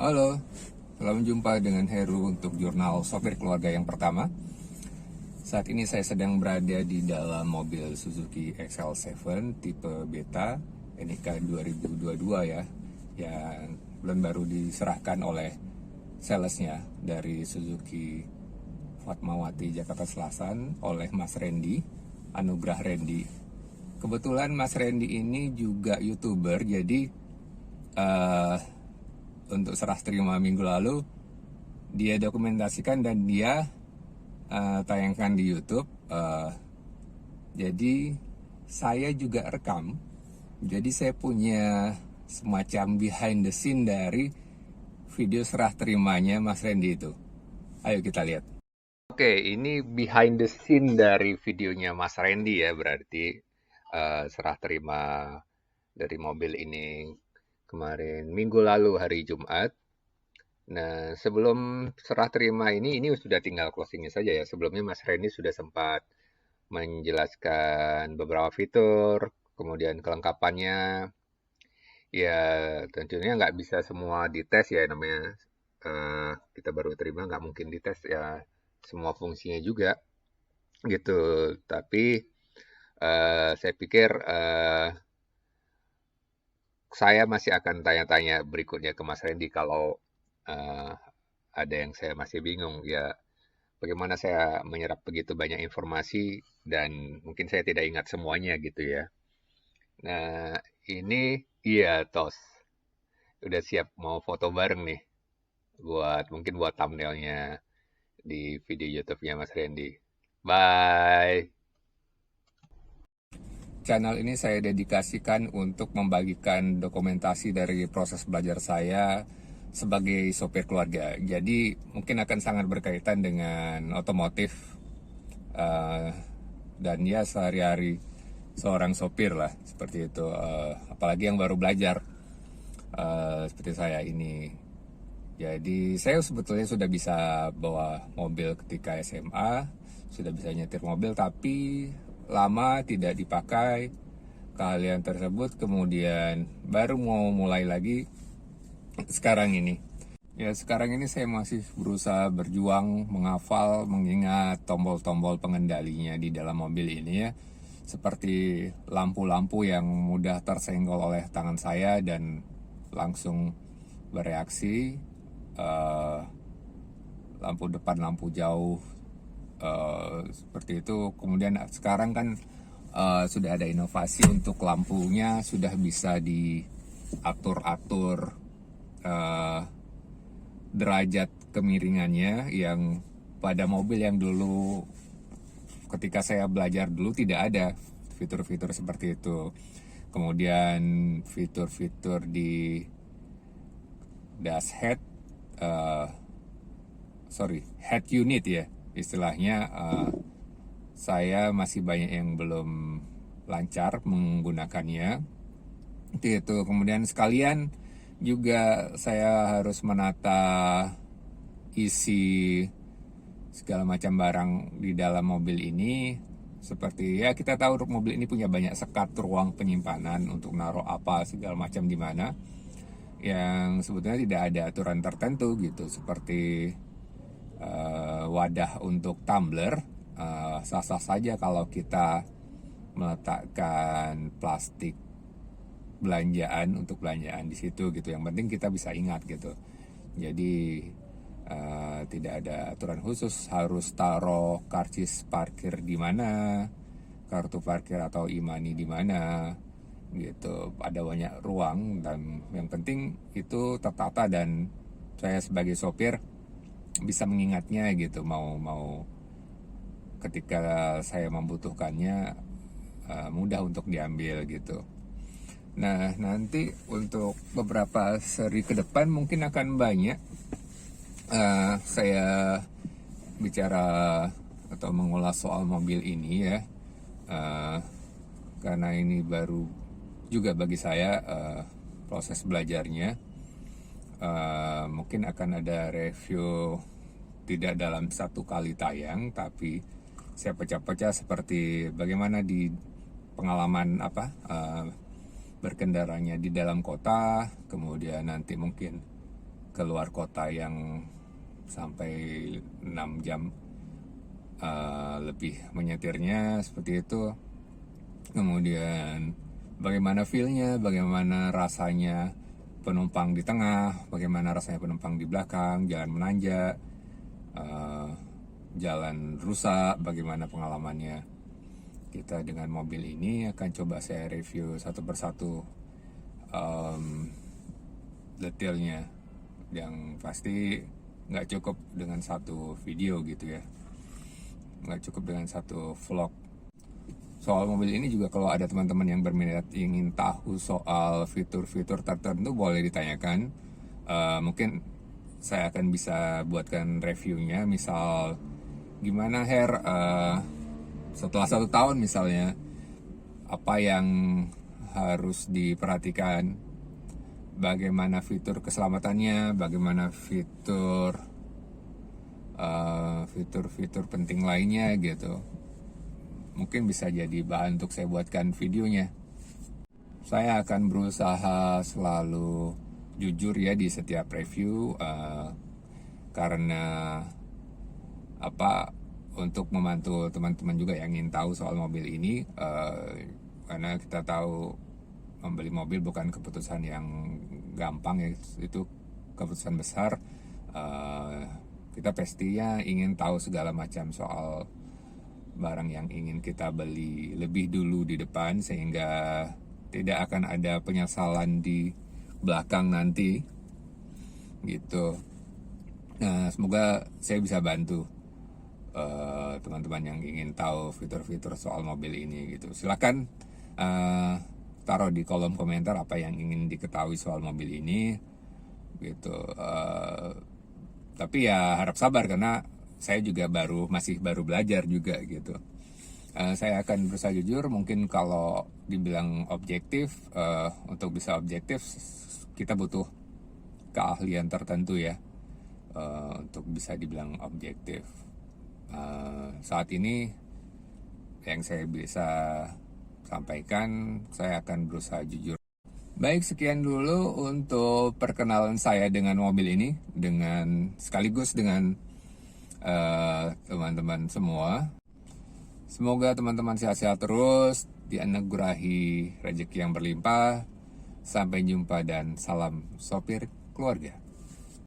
Halo, selamat jumpa dengan Heru untuk jurnal sopir keluarga yang pertama. Saat ini saya sedang berada di dalam mobil Suzuki XL7 tipe Beta NIK 2022 ya, yang bulan baru diserahkan oleh salesnya dari Suzuki Fatmawati Jakarta Selatan oleh Mas Randy, Anugrah Randy. Kebetulan Mas Randy ini juga YouTuber, jadi eh, untuk serah terima minggu lalu dia dokumentasikan dan dia tayangkan di YouTube. Jadi saya juga rekam. Jadi saya punya semacam behind the scene dari video serah terimanya Mas Randy itu. Ayo kita lihat. Oke, ini behind the scene dari videonya Mas Randy ya, berarti serah terima dari mobil ini kemarin minggu lalu hari Jumat. Nah, sebelum serah terima ini sudah tinggal closingnya saja ya. Sebelumnya Mas Randy sudah sempat menjelaskan beberapa fitur, kemudian kelengkapannya. Ya, tentunya nggak bisa semua dites ya, namanya kita baru terima, nggak mungkin dites ya semua fungsinya juga gitu. Tapi saya pikir saya masih akan tanya-tanya berikutnya ke Mas Randy kalau eh, ada yang saya masih bingung ya. Bagaimana saya menyerap begitu banyak informasi dan mungkin saya tidak ingat semuanya gitu ya. Nah, ini iya tos. Udah siap mau foto bareng nih mungkin buat thumbnailnya di video YouTube-nya Mas Randy. Bye. Channel ini saya dedikasikan untuk membagikan dokumentasi dari proses belajar saya sebagai sopir keluarga. Jadi mungkin akan sangat berkaitan dengan otomotif uh, dan ya sehari-hari seorang sopir lah seperti itu. Apalagi yang baru belajar seperti saya ini. Jadi saya sebetulnya sudah bisa bawa mobil ketika SMA, sudah bisa nyetir mobil, tapi lama tidak dipakai keahlian tersebut, kemudian baru mau mulai lagi sekarang ini. Ya, sekarang ini saya masih berusaha berjuang menghafal, mengingat tombol-tombol pengendalinya di dalam mobil ini ya. Seperti lampu-lampu yang mudah tersenggol oleh tangan saya dan langsung bereaksi. eh, Lampu depan, lampu jauh, seperti itu. Kemudian sekarang kan sudah ada inovasi untuk lampunya, sudah bisa diatur-atur eh, derajat kemiringannya yang pada mobil yang dulu ketika saya belajar dulu tidak ada fitur-fitur seperti itu. Kemudian fitur-fitur di dashhead, uh, head unit ya istilahnya, saya masih banyak yang belum lancar menggunakannya. Itu kemudian sekalian juga saya harus menata isi segala macam barang di dalam mobil ini. Seperti ya kita tahu mobil ini punya banyak sekat ruang penyimpanan untuk naruh apa segala macam di mana, yang sebetulnya tidak ada aturan tertentu gitu, seperti wadah untuk tumbler. Sah-sah saja kalau kita meletakkan plastik belanjaan untuk belanjaan di situ gitu, yang penting kita bisa ingat gitu. Jadi tidak ada aturan khusus harus taruh karcis parkir di mana, kartu parkir atau e-money di mana gitu. Ada banyak ruang dan yang penting itu tertata dan saya sebagai sopir bisa mengingatnya gitu, mau ketika saya membutuhkannya mudah untuk diambil gitu. Nah, nanti untuk beberapa seri ke depan mungkin akan banyak saya bicara atau mengulas soal mobil ini ya, karena ini baru juga bagi saya proses belajarnya. Mungkin akan ada review tidak dalam satu kali tayang, tapi saya pecah-pecah seperti bagaimana di pengalaman berkendaranya di dalam kota, kemudian nanti mungkin keluar kota yang sampai 6 jam lebih menyetirnya seperti itu. Kemudian bagaimana feel-nya, bagaimana rasanya penumpang di tengah, bagaimana rasanya penumpang di belakang, jalan menanjak, jalan rusak, bagaimana pengalamannya kita dengan mobil ini. Akan coba saya review satu persatu detailnya. Yang pasti nggak cukup dengan satu video gitu ya, nggak cukup dengan satu vlog. Soal mobil ini juga kalau ada teman-teman yang berminat ingin tahu soal fitur-fitur tertentu boleh ditanyakan. Mungkin saya akan bisa buatkan reviewnya. Misal gimana setelah 1 tahun misalnya, apa yang harus diperhatikan, bagaimana fitur keselamatannya, bagaimana fitur penting lainnya gitu. Mungkin bisa jadi bahan untuk saya buatkan videonya. Saya akan berusaha selalu jujur ya di setiap review, karena untuk membantu teman-teman juga yang ingin tahu soal mobil ini, karena kita tahu membeli mobil bukan keputusan yang gampang ya, itu keputusan besar. Kita pastinya ingin tahu segala macam soal barang yang ingin kita beli lebih dulu di depan, sehingga tidak akan ada penyesalan di belakang nanti gitu. Nah, semoga saya bisa bantu teman-teman yang ingin tahu fitur-fitur soal mobil ini gitu. Silakan taruh di kolom komentar apa yang ingin diketahui soal mobil ini gitu. Tapi ya harap sabar karena saya juga masih baru belajar juga gitu. Saya akan berusaha jujur. Mungkin kalau dibilang objektif, untuk bisa objektif kita butuh keahlian tertentu ya, untuk bisa dibilang objektif. Saat ini yang saya bisa sampaikan, saya akan berusaha jujur. Baik, sekian dulu untuk perkenalan saya dengan mobil ini, sekaligus dengan teman-teman semua. Semoga teman-teman sehat-sehat terus, dianugerahi rezeki yang berlimpah. Sampai jumpa dan salam sopir keluarga.